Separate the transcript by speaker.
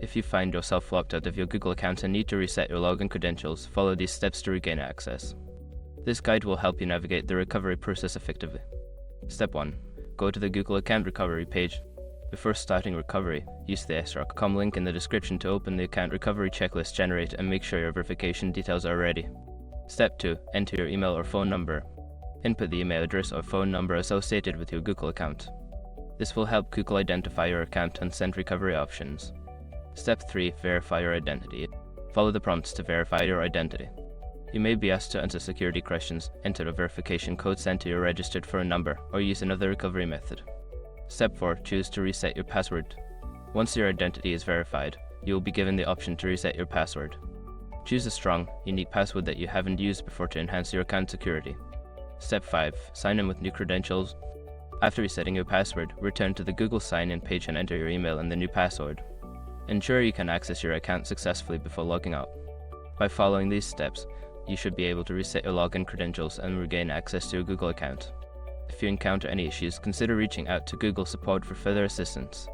Speaker 1: If you find yourself locked out of your Google account and need to reset your login credentials, follow these steps to regain access. This guide will help you navigate the recovery process effectively. Step 1. Go to the Google Account Recovery page. Before starting recovery, use the sroc.com link in the description to open the Account Recovery Checklist Generate and make sure your verification details are ready. Step 2. Enter your email or phone number. Input the email address or phone number associated with your Google account. This will help Google identify your account and send recovery options. Step 3. Verify your identity. Follow the prompts to verify your identity. You may be asked to answer security questions, enter a verification code sent to your registered phone number, or use another recovery method. Step 4. Choose to reset your password. Once your identity is verified, you will be given the option to reset your password. Choose a strong, unique password that you haven't used before to enhance your account security. Step 5. Sign in with new credentials. After resetting your password, return to the Google sign-in page and enter your email and the new password. Ensure you can access your account successfully before logging out. By following these steps, you should be able to reset your login credentials and regain access to your Google account. If you encounter any issues, consider reaching out to Google support for further assistance.